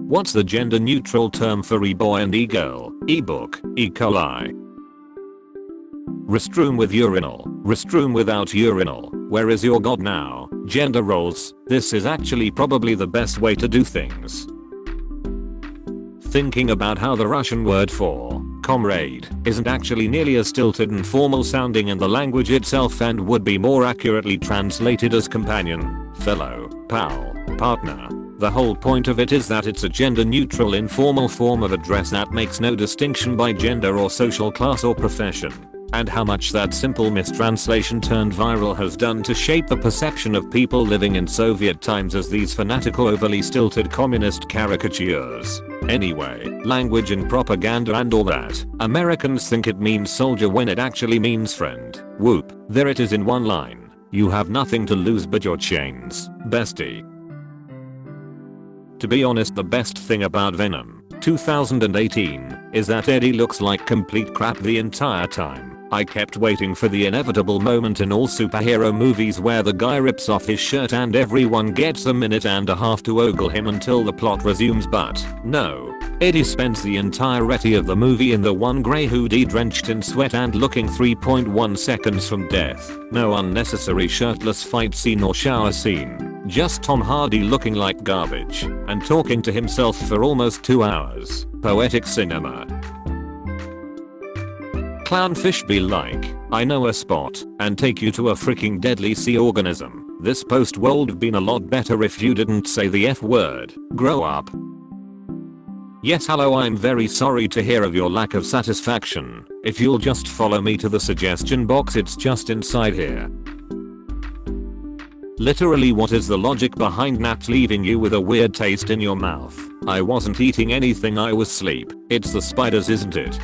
What's the gender neutral term for e-boy and e-girl, e-book, e-coli? Restroom with urinal, restroom without urinal, where is your god now? Gender roles, this is actually probably the best way to do things. Thinking about how the Russian word for comrade isn't actually nearly as stilted and formal sounding in the language itself and would be more accurately translated as companion, fellow, pal, partner. The whole point of it is that it's a gender neutral informal form of address that makes no distinction by gender or social class or profession. And how much that simple mistranslation turned viral has done to shape the perception of people living in Soviet times as these fanatical overly stilted communist caricatures. Anyway, language and propaganda and all that. Americans think it means soldier when it actually means friend. Whoop, there it is in one line. You have nothing to lose but your chains, bestie. To be honest, the best thing about Venom 2018 is that Eddie looks like complete crap the entire time. I kept waiting for the inevitable moment in all superhero movies where the guy rips off his shirt and everyone gets a minute and a half to ogle him until the plot resumes, but no. Eddie spends the entirety of the movie in the one grey hoodie drenched in sweat and looking 3.1 seconds from death. No unnecessary shirtless fight scene or shower scene. Just Tom Hardy looking like garbage and talking to himself for almost 2 hours. Poetic cinema. Clownfish be like, I know a spot, and take you to a freaking deadly sea organism. This post would have been a lot better if you didn't say the F word. Grow up. Yes, hello, I'm very sorry to hear of your lack of satisfaction. If you'll just follow me to the suggestion box, it's just inside here. Literally, what is the logic behind naps leaving you with a weird taste in your mouth? I wasn't eating anything, I was asleep. It's the spiders, isn't it?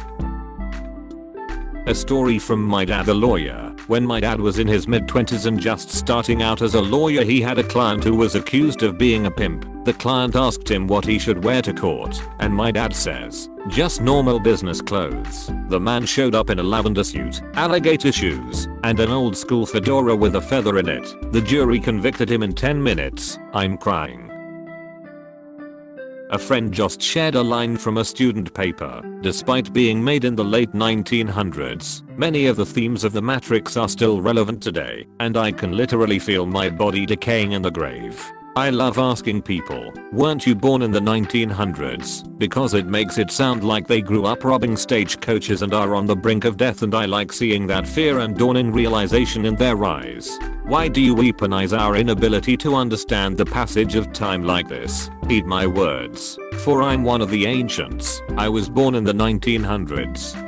A story from my dad, the lawyer. When my dad was in his mid-20s and just starting out as a lawyer, he had a client who was accused of being a pimp. The client asked him what he should wear to court, and my dad says, just normal business clothes. The man showed up in a lavender suit, alligator shoes, and an old school fedora with a feather in it. The jury convicted him in 10 minutes. I'm crying. A friend just shared a line from a student paper. Despite being made in the late 1900s, many of the themes of the Matrix are still relevant today, and I can literally feel my body decaying in the grave. I love asking people, weren't you born in the 1900s? Because it makes it sound like they grew up robbing stagecoaches and are on the brink of death, and I like seeing that fear and dawning realization in their eyes. Why do you weaponize our inability to understand the passage of time like this? Heed my words, for I'm one of the ancients. I was born in the 1900s.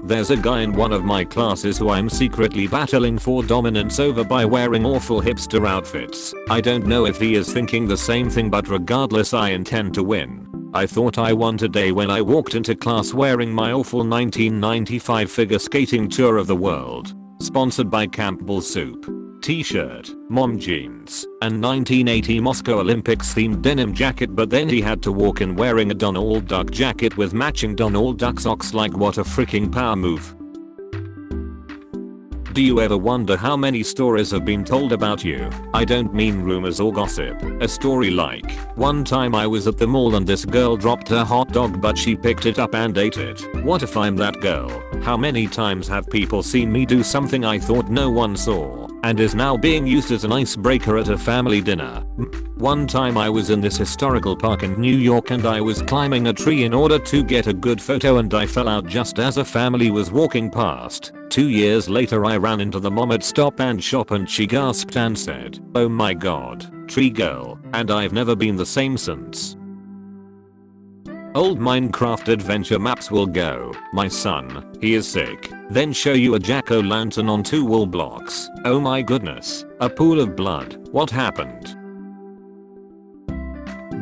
There's a guy in one of my classes who I'm secretly battling for dominance over by wearing awful hipster outfits. I don't know if he is thinking the same thing, but regardless, I intend to win. I thought I won today when I walked into class wearing my awful 1995 figure skating tour of the world, sponsored by Campbell Soup t-shirt, mom jeans, and 1980 Moscow Olympics themed denim jacket, but then he had to walk in wearing a Donald Duck jacket with matching Donald Duck socks. Like, what a freaking power move. Do you ever wonder how many stories have been told about you? I don't mean rumors or gossip. A story like, one time I was at the mall and this girl dropped her hot dog but she picked it up and ate it. What if I'm that girl? How many times have people seen me do something I thought no one saw, and is now being used as an icebreaker at a family dinner? One time I was in this historical park in New York and I was climbing a tree in order to get a good photo, and I fell out just as a family was walking past. 2 years later I ran into the mom at Stop and Shop and she gasped and said, "Oh my god, tree girl," and I've never been the same since. Old Minecraft adventure maps will go, "My son, he is sick," then show you a jack-o'-lantern on 2 wool blocks. Oh my goodness, a pool of blood. What happened?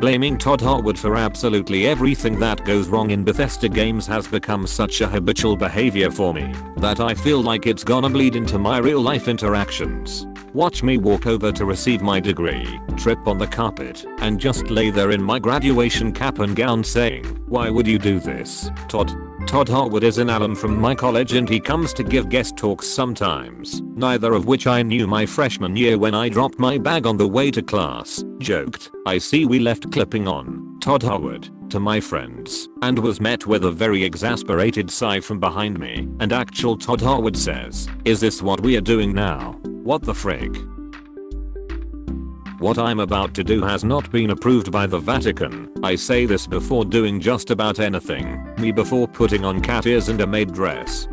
Blaming Todd Howard for absolutely everything that goes wrong in Bethesda games has become such a habitual behavior for me that I feel like it's gonna bleed into my real life interactions. Watch me walk over to receive my degree, trip on the carpet, and just lay there in my graduation cap and gown saying, "Why would you do this, Todd?" Todd Harwood is an alum from my college and he comes to give guest talks sometimes, neither of which I knew my freshman year when I dropped my bag on the way to class. Joked, "I see we left clipping on, Todd Harwood," to my friends, and was met with a very exasperated sigh from behind me, and actual Todd Harwood says, "Is this what we are doing now? What the frick?" What I'm about to do has not been approved by the Vatican. I say this before doing just about anything. Me before putting on cat ears and a maid dress.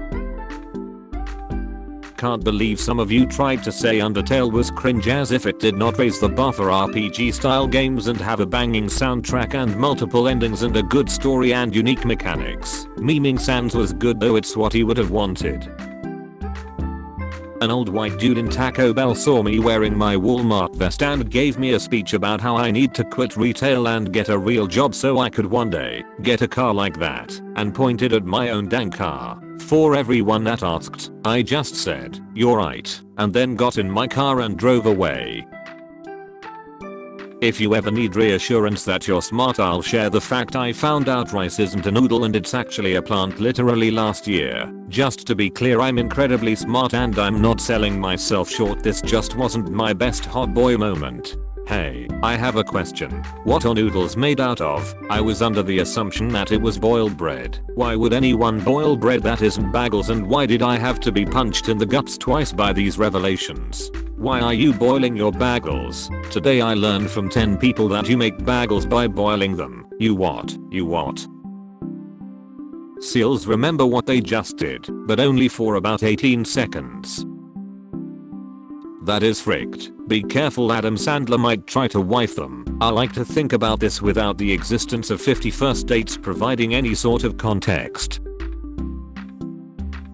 Can't believe some of you tried to say Undertale was cringe as if it did not raise the bar for RPG style games and have a banging soundtrack and multiple endings and a good story and unique mechanics. Memeing Sans was good though it's what he would have wanted. An old white dude in Taco Bell saw me wearing my Walmart vest and gave me a speech about how I need to quit retail and get a real job so I could one day get a car like that, and pointed at my own dang car. For everyone that asked, I just said, "You're right," and then got in my car and drove away. If you ever need reassurance that you're smart, I'll share the fact I found out rice isn't a noodle and it's actually a plant literally last year. Just to be clear, I'm incredibly smart and I'm not selling myself short. This just wasn't my best hot boy moment. Hey, I have a question. What are noodles made out of? I was under the assumption that it was boiled bread. Why would anyone boil bread that isn't bagels, and why did I have to be punched in the guts twice by these revelations? Why are you boiling your bagels? Today I learned from 10 people that you make bagels by boiling them. You what? You what? Seals remember what they just did, but only for about 18 seconds. That is fricked. Be careful, Adam Sandler might try to wife them. I like to think about this without the existence of 50 First Dates providing any sort of context.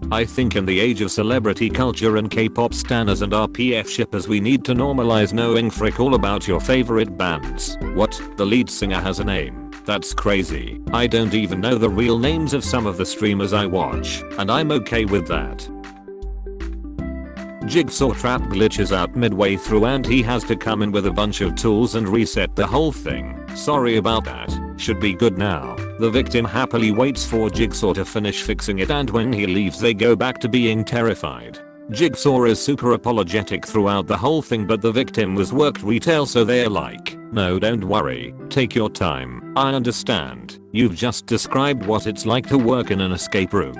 I think in the age of celebrity culture and K-pop stanners and RPF shippers, we need to normalize knowing frick all about your favorite bands. What? The lead singer has a name? That's crazy. I don't even know the real names of some of the streamers I watch, and I'm okay with that. Jigsaw trap glitches out midway through and he has to come in with a bunch of tools and reset the whole thing. Sorry about that. Should be good now. The victim happily waits for Jigsaw to finish fixing it, and when he leaves they go back to being terrified. Jigsaw is super apologetic throughout the whole thing, but the victim was worked retail, so they're like, "No, don't worry. Take your time. I understand. You've just described what it's like to work in an escape room."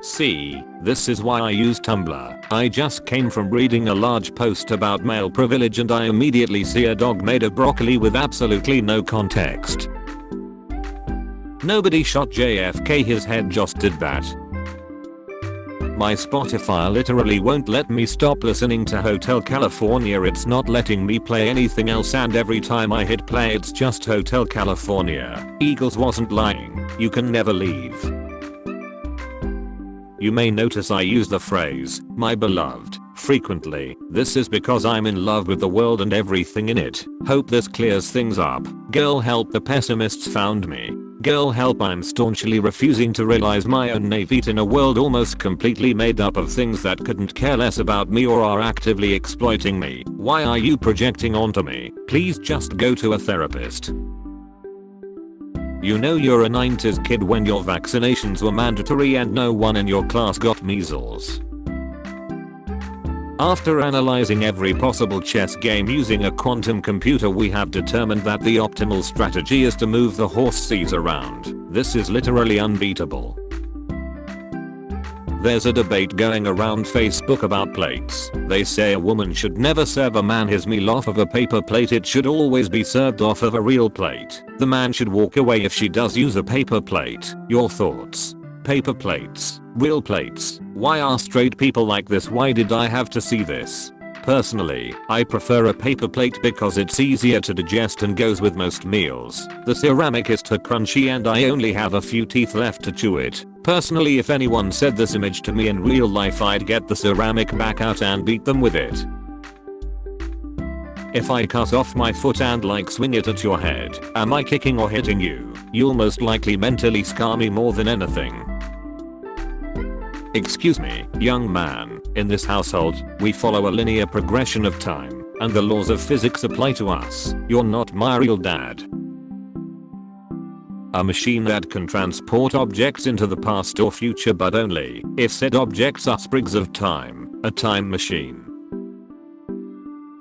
See, this is why I use Tumblr. I just came from reading a large post about male privilege and I immediately see a dog made of broccoli with absolutely no context. Nobody shot JFK, his head just did that. My Spotify literally won't let me stop listening to Hotel California. It's not letting me play anything else, and every time I hit play it's just Hotel California. Eagles wasn't lying. You can never leave. You may notice I use the phrase, "my beloved," frequently. This is because I'm in love with the world and everything in it. Hope this clears things up. Girl help, the pessimists found me. Girl help, I'm staunchly refusing to realize my own naivete in a world almost completely made up of things that couldn't care less about me or are actively exploiting me. Why are you projecting onto me? Please just go to a therapist. You know you're a 90s kid when your vaccinations were mandatory and no one in your class got measles. After analyzing every possible chess game using a quantum computer, we have determined that the optimal strategy is to move the horse C's around. This is literally unbeatable. There's a debate going around Facebook about plates. They say a woman should never serve a man his meal off of a paper plate. It should always be served off of a real plate. The man should walk away if she does use a paper plate. Your thoughts? Paper plates, real plates. Why are straight people like this? Why did I have to see this? Personally, I prefer a paper plate because it's easier to digest and goes with most meals. The ceramic is too crunchy and I only have a few teeth left to chew it. Personally, if anyone said this image to me in real life, I'd get the ceramic back out and beat them with it. If I cut off my foot and like swing it at your head, am I kicking or hitting you? You'll most likely mentally scar me more than anything. Excuse me, young man. In this household, we follow a linear progression of time, and the laws of physics apply to us. You're not my real dad. A machine that can transport objects into the past or future, but only if said objects are sprigs of time. A time machine.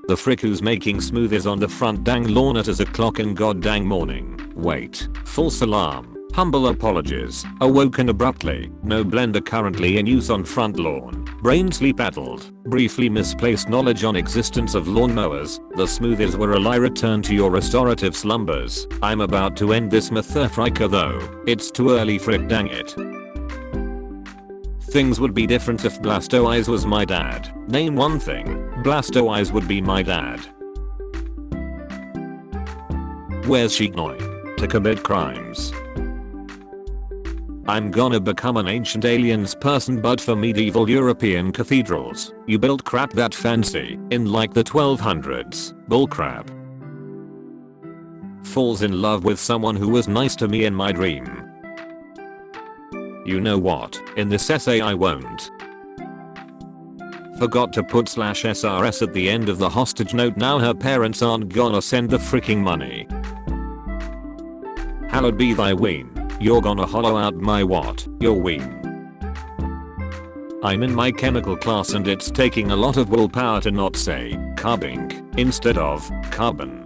The frick who's making smoothies on the front dang lawn at 2:00 in goddamn morning. Wait. False alarm. Humble apologies. Awoken abruptly. No blender currently in use on front lawn. Brain sleep addled. Briefly misplaced knowledge on existence of lawnmowers. The smoothies were a lie. Return to your restorative slumbers. I'm about to end this mythafrika though. It's too early, frick dang it. Things would be different if Blastoise was my dad. Name one thing. Blastoise would be my dad. Where's she going? To commit crimes. I'm gonna become an ancient aliens person, but for medieval European cathedrals. You built crap that fancy in like the 1200s. Bullcrap. Falls in love with someone who was nice to me in my dream. You know what? In this essay I won't. Forgot to put /SRS at the end of the hostage note. Now her parents aren't gonna send the freaking money. Hallowed be thy ween. You're gonna hollow out my what? Your ween. I'm in my chemical class and it's taking a lot of willpower to not say carbink instead of carbon.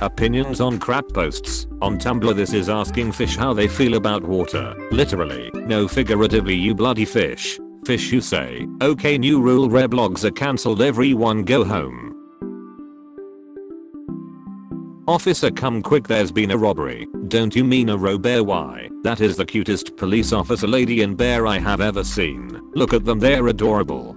Opinions on crap posts. On Tumblr this is asking fish how they feel about water. Literally, no figuratively, you bloody fish. Fish you say. Okay, new rule, reblogs are cancelled, everyone go home. Officer come quick, there's been a robbery. Don't you mean a Robert? Why? That is the cutest police officer lady and bear I have ever seen. Look at them, they're adorable.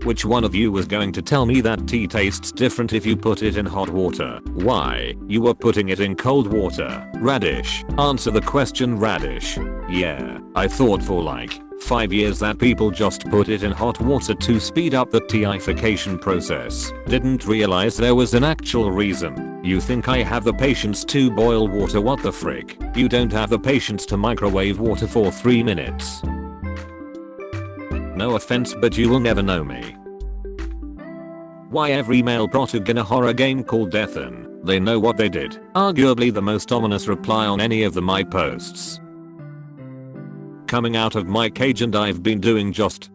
Which one of you was going to tell me that tea tastes different if you put it in hot water? Why? You were putting it in cold water. Radish. Answer the question, Radish. Yeah, I thought for like 5 years that people just put it in hot water to speed up the teaification process. Didn't realize there was an actual reason. You think I have the patience to boil water? What the frick? You don't have the patience to microwave water for 3 minutes. No offense, but you will never know me. Why every male protag in a horror game called Deathin? They know what they did. Arguably the most ominous reply on any of my posts. Coming out of my cage and I've been doing just.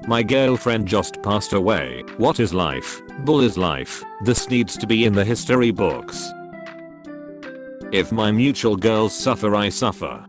My girlfriend just passed away. What is life? Bull is life. This needs to be in the history books. If my mutual girls suffer, I suffer.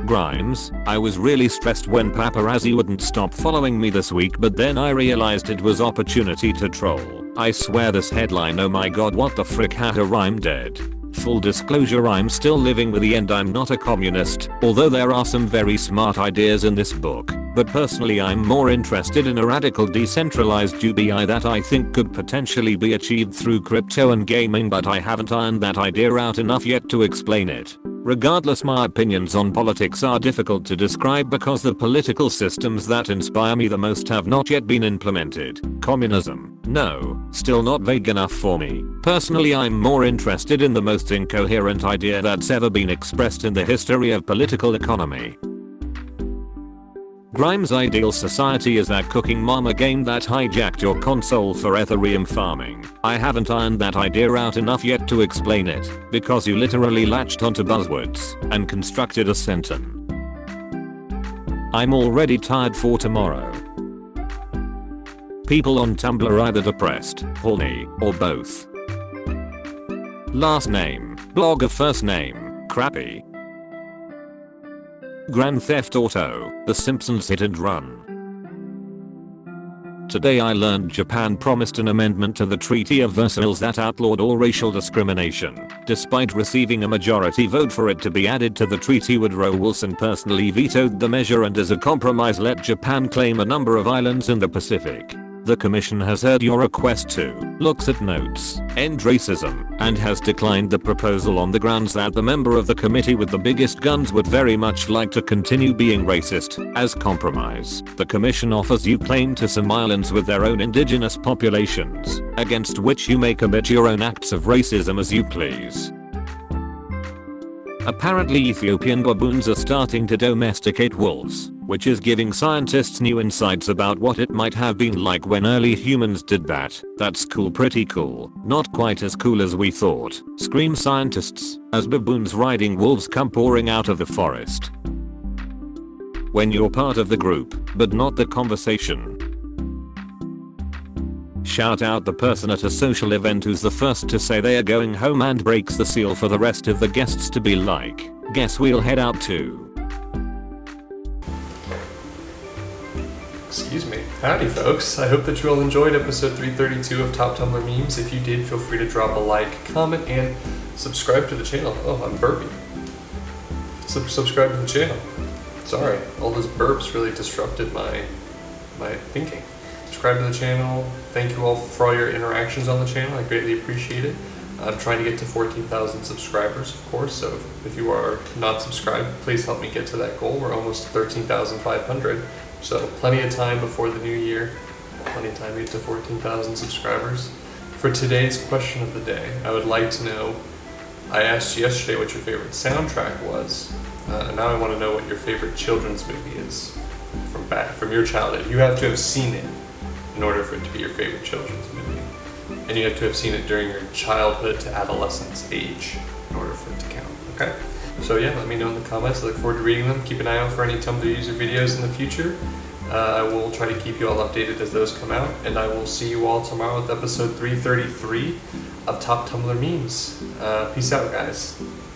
Grimes, I was really stressed when paparazzi wouldn't stop following me this week, but then I realized it was opportunity to troll. I swear this headline, oh my god, what the frick, had a rhyme dead. Full disclosure, I'm still living with the end. I'm not a communist, although there are some very smart ideas in this book, but personally I'm more interested in a radical decentralized UBI that I think could potentially be achieved through crypto and gaming, but I haven't ironed that idea out enough yet to explain it. Regardless, my opinions on politics are difficult to describe because the political systems that inspire me the most have not yet been implemented. Communism? No, still not vague enough for me. Personally, I'm more interested in the most incoherent idea that's ever been expressed in the history of political economy. Grimes' ideal society is that cooking mama game that hijacked your console for Ethereum farming. I haven't ironed that idea out enough yet to explain it, because you literally latched onto buzzwords and constructed a sentence. I'm already tired for tomorrow. People on Tumblr are either depressed, horny, or both. Last name, blogger, first name, crappy. Grand Theft Auto, The Simpsons Hit and Run. Today I learned Japan promised an amendment to the Treaty of Versailles that outlawed all racial discrimination. Despite receiving a majority vote for it to be added to the treaty, Woodrow Wilson personally vetoed the measure and as a compromise let Japan claim a number of islands in the Pacific. The commission has heard your request to looks at notes, end racism, and has declined the proposal on the grounds that the member of the committee with the biggest guns would very much like to continue being racist. As compromise, the commission offers you claim to some islands with their own indigenous populations, against which you may commit your own acts of racism as you please. Apparently Ethiopian baboons are starting to domesticate wolves. which is giving scientists new insights about what it might have been like when early humans did that. That's cool, pretty cool. Not quite as cool as we thought. Scream scientists, as baboons riding wolves come pouring out of the forest. When you're part of the group, but not the conversation. Shout out the person at a social event who's the first to say they are going home and breaks the seal for the rest of the guests to be like, guess we'll head out too. Excuse me. Howdy folks, I hope that you all enjoyed episode 332 of Top Tumblr Memes. If you did, feel free to drop a like, comment, and subscribe to the channel. Oh, I'm burping. Subscribe to the channel. Sorry, all those burps really disrupted my thinking. Subscribe to the channel. Thank you all for all your interactions on the channel. I greatly appreciate it. I'm trying to get to 14,000 subscribers, of course, so if you are not subscribed, please help me get to that goal. We're almost 13,500, so plenty of time before the new year. Plenty of time to get to 14,000 subscribers. For today's question of the day, I would like to know, I asked you yesterday what your favorite soundtrack was. Now I want to know what your favorite children's movie is from your childhood. You have to have seen it in order for it to be your favorite children's movie. And you have to have seen it during your childhood to adolescence age in order for it to count, okay? So yeah, let me know in the comments. I look forward to reading them. Keep an eye out for any Tumblr user videos in the future. I will try to keep you all updated as those come out. And I will see you all tomorrow with episode 333 of Top Tumblr Memes. Peace out, guys.